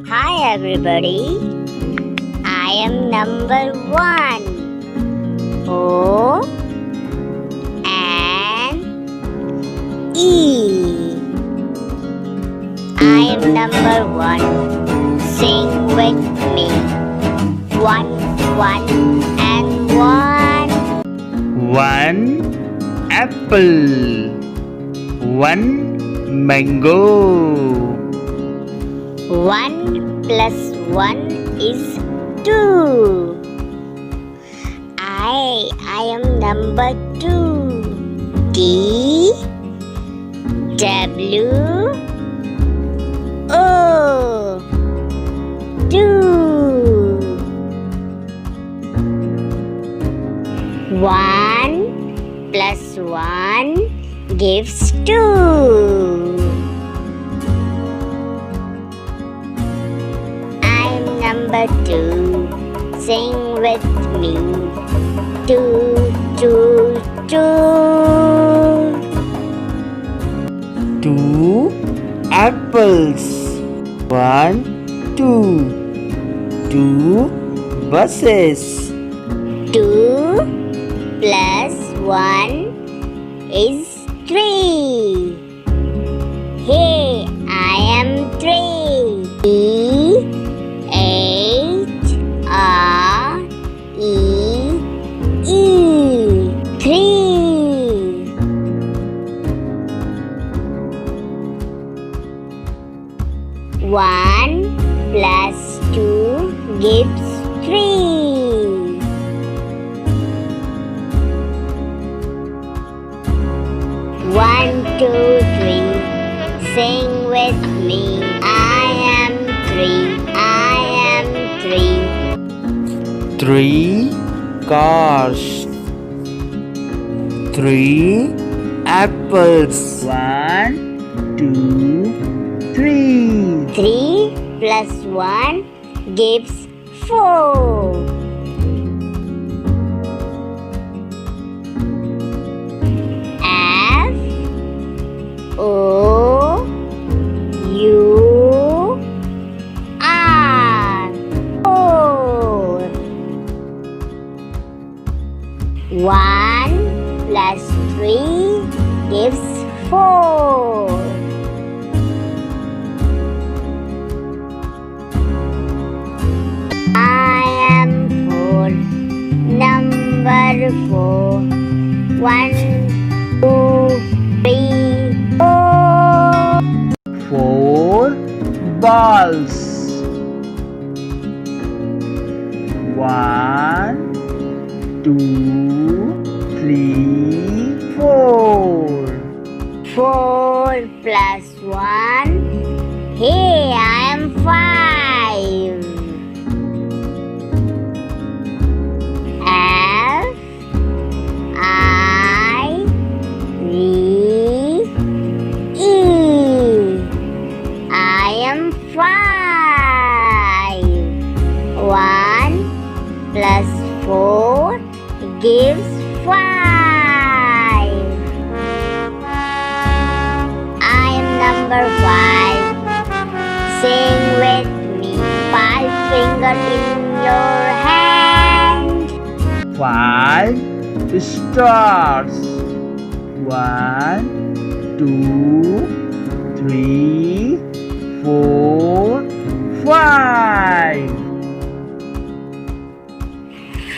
Hi everybody, I am number 1. O and E. I am number 1. Sing with me. 1, 1 and 1. 1 apple, 1 mango. 1 plus 1 is 2. I am number 2. D W O 2. 1 plus 1 gives 2. Number 2. Sing with me. 2, 2, 2. 2 apples, 1, 2. 2 buses. 2 plus 1 is 3. Hey, I am 3. Three. 1 plus 2 gives 3. 1, 2, 3. Sing with me. I am 3. I am 3. 3 cars, 3 apples, 1, 2, 3. 3 plus 1 gives 4. F O U R 4. 1 plus 3 gives 4. I am 4. Number 4. 1, 2, 3, 4. 4 balls, 1, 2, 3, 4. 4 plus 1. Hey, I am 5. F I V E. I am 5. 1 plus 4 gives 5. I am number 5. Sing with me. 5 fingers in your hand. 5 stars, 1, 2, 3, 4, 5.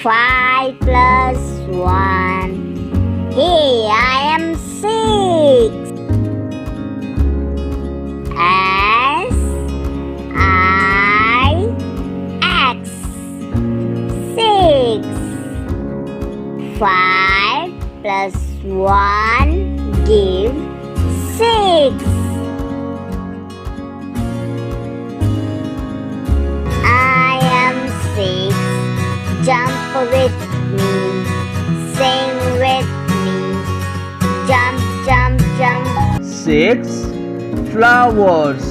5 plus 1. Hey, I am 6. S I X 6. 5 plus 1 give 6. I am 6. Jump with me. Sing with me. Jump, jump, jump. 6 flowers,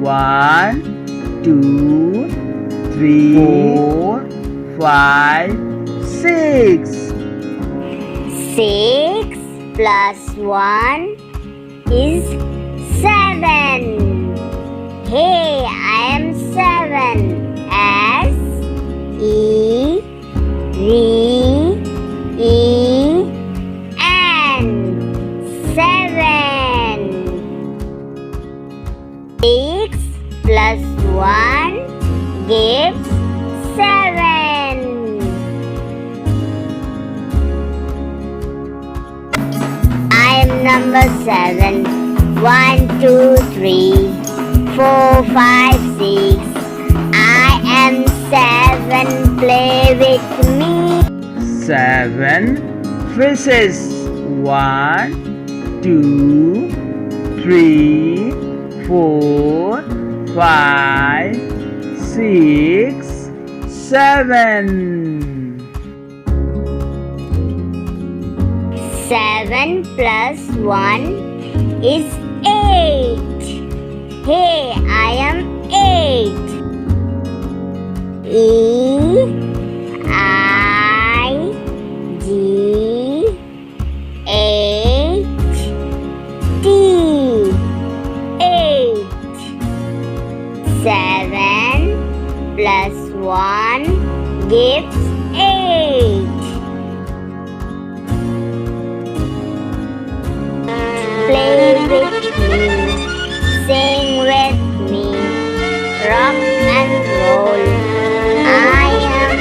1, 2, 3, 4, 5, 6. 6 plus 1 is 7. Hey, I am plus 1 gives 7. I am number 7. 1, 2, 3, 4, 5, 6. I am 7. Play with me. 7 fishes. 1, 2, 3, 4, 5, 6, 7. 7 plus 1 is 8. Hey, I am 8. E-I-G-H-T 8. 7 plus 1 gives 8. Play with me, sing with me, rock and roll. I am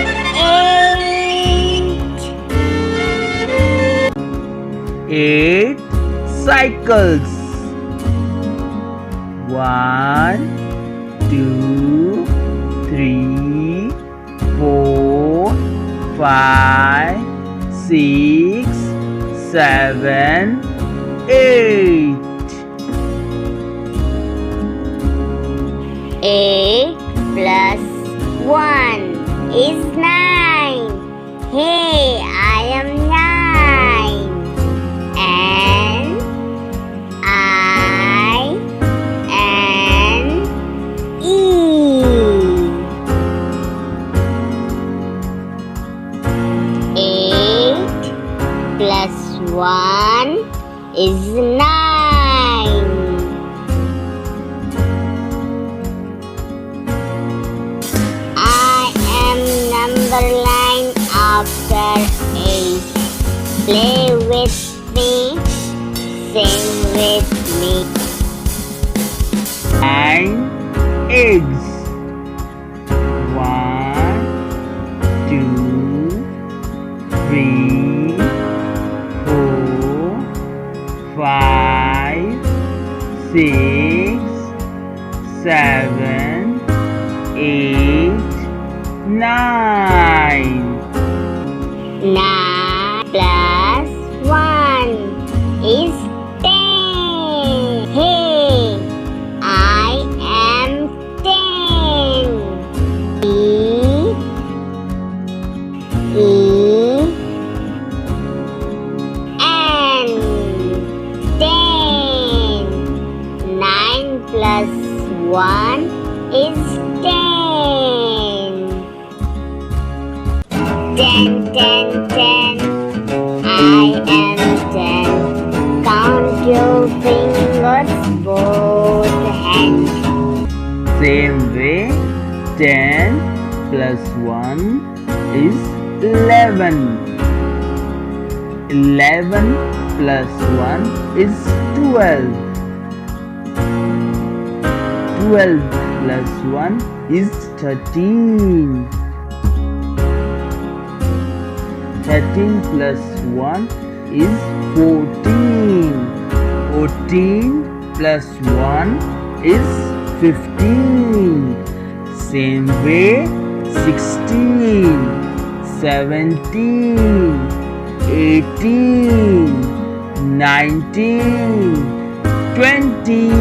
8. 8 cycles. 1, 2, 3, 4, 5, 6, 7, 8. 8 plus 1 is 9. Hey, I am 9. And I N E. 8 plus 1 is 9. I am number 9 after 8. Play with me, sing with me. 9 eggs. 1, 2, 3, 4, 5, 6, 7, 8, 9. 9 plus 1 is 10. Hey, I am 10. N 10. 9 plus 1 is 10. 10, 10, 10. I am 10. Count your fingers, both hands. Same way, 10 plus 1 is 11. 11 plus 1 is 12. 12 plus 1 is 13. 13 plus 1 is 14. 14 plus 1 is 15. Same way, 16, 17, 18, 19, 20,